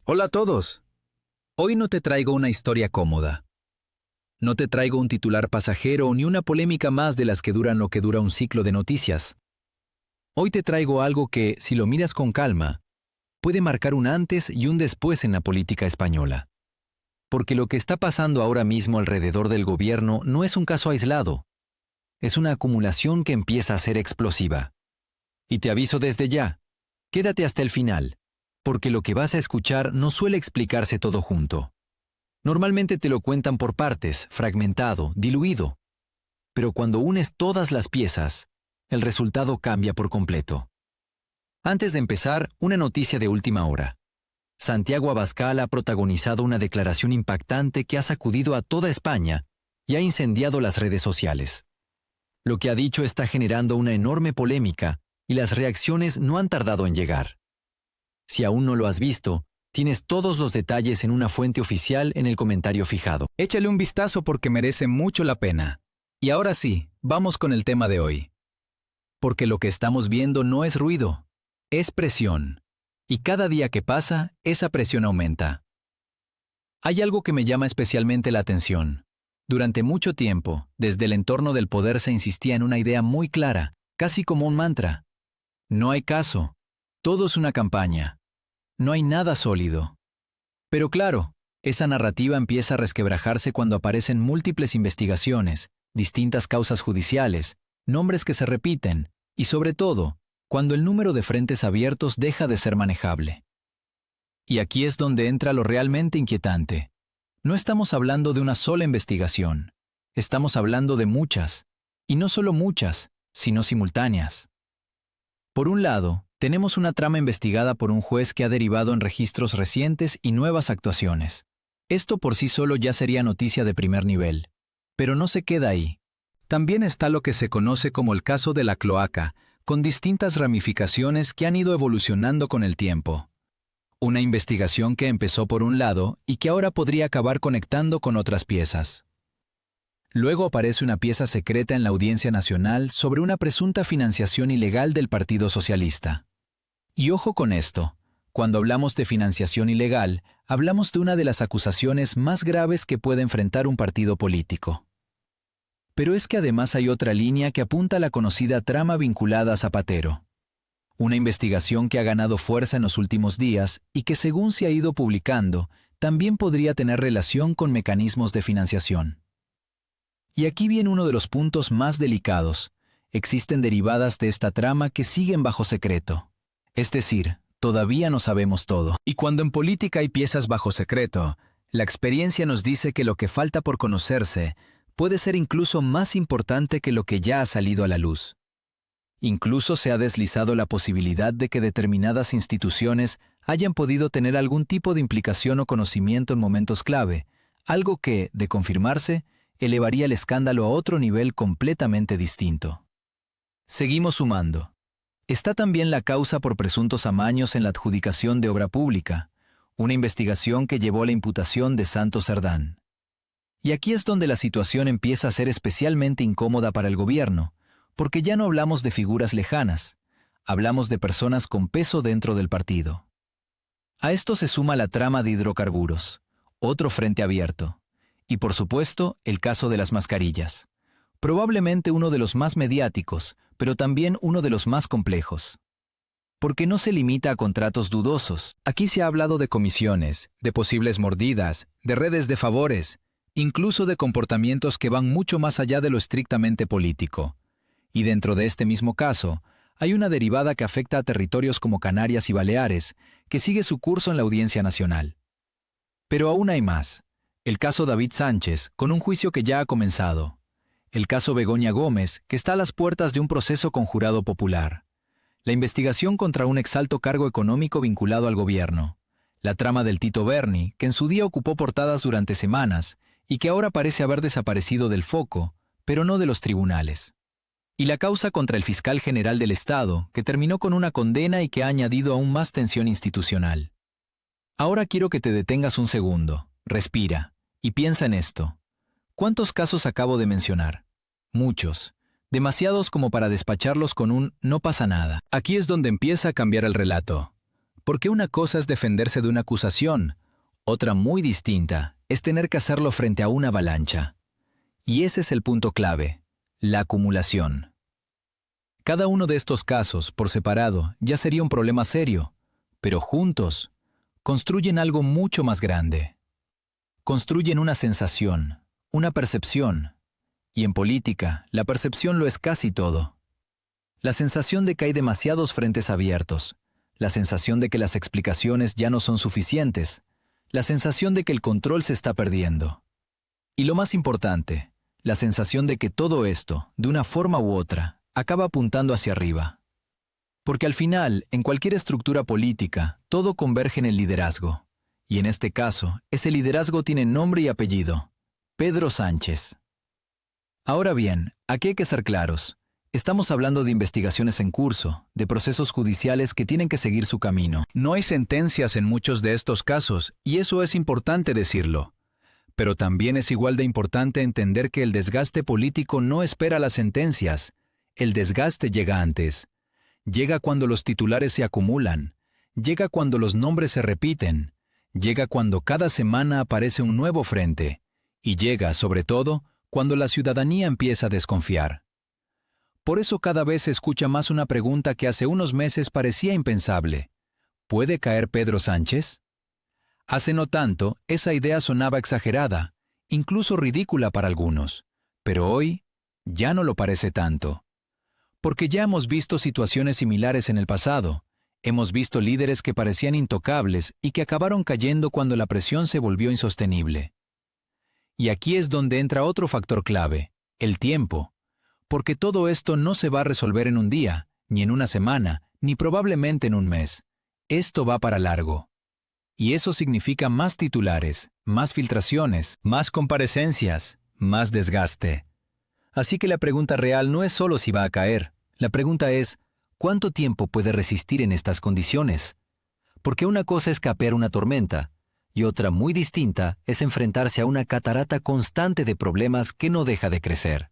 Hola a todos. Hoy no te traigo una historia cómoda. No te traigo un titular pasajero ni una polémica más de las que duran lo que dura un ciclo de noticias. Hoy te traigo algo que, si lo miras con calma, puede marcar un antes y un después en la política española. Porque lo que está pasando ahora mismo alrededor del gobierno no es un caso aislado. Es una acumulación que empieza a ser explosiva. Y te aviso desde ya, quédate hasta el final, porque lo que vas a escuchar no suele explicarse todo junto. Normalmente te lo cuentan por partes, fragmentado, diluido. Pero cuando unes todas las piezas, el resultado cambia por completo. Antes de empezar, una noticia de última hora. Santiago Abascal ha protagonizado una declaración impactante que ha sacudido a toda España y ha incendiado las redes sociales. Lo que ha dicho está generando una enorme polémica y las reacciones no han tardado en llegar. Si aún no lo has visto, tienes todos los detalles en una fuente oficial en el comentario fijado. Échale un vistazo porque merece mucho la pena. Y ahora sí, vamos con el tema de hoy. Porque lo que estamos viendo no es ruido, es presión. Y cada día que pasa, esa presión aumenta. Hay algo que me llama especialmente la atención. Durante mucho tiempo, desde el entorno del poder se insistía en una idea muy clara, casi como un mantra. No hay caso. Todo es una campaña. No hay nada sólido. Pero claro, esa narrativa empieza a resquebrajarse cuando aparecen múltiples investigaciones, distintas causas judiciales, nombres que se repiten, y sobre todo, cuando el número de frentes abiertos deja de ser manejable. Y aquí es donde entra lo realmente inquietante. No estamos hablando de una sola investigación. Estamos hablando de muchas, y no solo muchas, sino simultáneas. Por un lado, tenemos una trama investigada por un juez que ha derivado en registros recientes y nuevas actuaciones. Esto por sí solo ya sería noticia de primer nivel. Pero no se queda ahí. También está lo que se conoce como el caso de la cloaca, con distintas ramificaciones que han ido evolucionando con el tiempo. Una investigación que empezó por un lado y que ahora podría acabar conectando con otras piezas. Luego aparece una pieza secreta en la Audiencia Nacional sobre una presunta financiación ilegal del Partido Socialista. Y ojo con esto, cuando hablamos de financiación ilegal, hablamos de una de las acusaciones más graves que puede enfrentar un partido político. Pero es que además hay otra línea que apunta a la conocida trama vinculada a Zapatero. Una investigación que ha ganado fuerza en los últimos días y que, según se ha ido publicando, también podría tener relación con mecanismos de financiación. Y aquí viene uno de los puntos más delicados. Existen derivadas de esta trama que siguen bajo secreto. Es decir, todavía no sabemos todo. Y cuando en política hay piezas bajo secreto, la experiencia nos dice que lo que falta por conocerse puede ser incluso más importante que lo que ya ha salido a la luz. Incluso se ha deslizado la posibilidad de que determinadas instituciones hayan podido tener algún tipo de implicación o conocimiento en momentos clave, algo que, de confirmarse, elevaría el escándalo a otro nivel completamente distinto. Seguimos sumando. Está también la causa por presuntos amaños en la adjudicación de obra pública, una investigación que llevó a la imputación de Santos Cerdán. Y aquí es donde la situación empieza a ser especialmente incómoda para el gobierno, porque ya no hablamos de figuras lejanas, hablamos de personas con peso dentro del partido. A esto se suma la trama de hidrocarburos, otro frente abierto, y por supuesto el caso de las mascarillas, probablemente uno de los más mediáticos, pero también uno de los más complejos. Porque no se limita a contratos dudosos. Aquí se ha hablado de comisiones, de posibles mordidas, de redes de favores, incluso de comportamientos que van mucho más allá de lo estrictamente político. Y dentro de este mismo caso, hay una derivada que afecta a territorios como Canarias y Baleares, que sigue su curso en la Audiencia Nacional. Pero aún hay más. El caso David Sánchez, con un juicio que ya ha comenzado. El caso Begoña Gómez, que está a las puertas de un proceso con jurado popular. La investigación contra un exalto cargo económico vinculado al gobierno. La trama del Tito Berni, que en su día ocupó portadas durante semanas y que ahora parece haber desaparecido del foco, pero no de los tribunales. Y la causa contra el fiscal general del Estado, que terminó con una condena y que ha añadido aún más tensión institucional. Ahora quiero que te detengas un segundo, respira, y piensa en esto. ¿Cuántos casos acabo de mencionar? Muchos. Demasiados como para despacharlos con un no pasa nada. Aquí es donde empieza a cambiar el relato. Porque una cosa es defenderse de una acusación, otra muy distinta es tener que hacerlo frente a una avalancha. Y ese es el punto clave, la acumulación. Cada uno de estos casos, por separado, ya sería un problema serio, pero juntos, construyen algo mucho más grande. Construyen una sensación, una percepción, y en política, la percepción lo es casi todo. La sensación de que hay demasiados frentes abiertos, la sensación de que las explicaciones ya no son suficientes, la sensación de que el control se está perdiendo. Y lo más importante, la sensación de que todo esto, de una forma u otra, acaba apuntando hacia arriba. Porque al final, en cualquier estructura política, todo converge en el liderazgo. Y en este caso, ese liderazgo tiene nombre y apellido: Pedro Sánchez. Ahora bien, aquí hay que ser claros. Estamos hablando de investigaciones en curso, de procesos judiciales que tienen que seguir su camino. No hay sentencias en muchos de estos casos, y eso es importante decirlo. Pero también es igual de importante entender que el desgaste político no espera las sentencias. El desgaste llega antes. Llega cuando los titulares se acumulan. Llega cuando los nombres se repiten. Llega cuando cada semana aparece un nuevo frente. Y llega, sobre todo, cuando la ciudadanía empieza a desconfiar. Por eso cada vez se escucha más una pregunta que hace unos meses parecía impensable. ¿Puede caer Pedro Sánchez? Hace no tanto, esa idea sonaba exagerada, incluso ridícula para algunos, pero hoy ya no lo parece tanto. Porque ya hemos visto situaciones similares en el pasado, hemos visto líderes que parecían intocables y que acabaron cayendo cuando la presión se volvió insostenible. Y aquí es donde entra otro factor clave, el tiempo. Porque todo esto no se va a resolver en un día, ni en una semana, ni probablemente en un mes. Esto va para largo. Y eso significa más titulares, más filtraciones, más comparecencias, más desgaste. Así que la pregunta real no es solo si va a caer. La pregunta es, ¿cuánto tiempo puede resistir en estas condiciones? Porque una cosa es capear una tormenta, y otra muy distinta es enfrentarse a una catarata constante de problemas que no deja de crecer.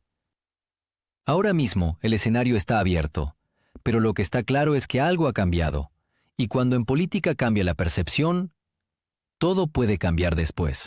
Ahora mismo el escenario está abierto, pero lo que está claro es que algo ha cambiado, y cuando en política cambia la percepción, todo puede cambiar después.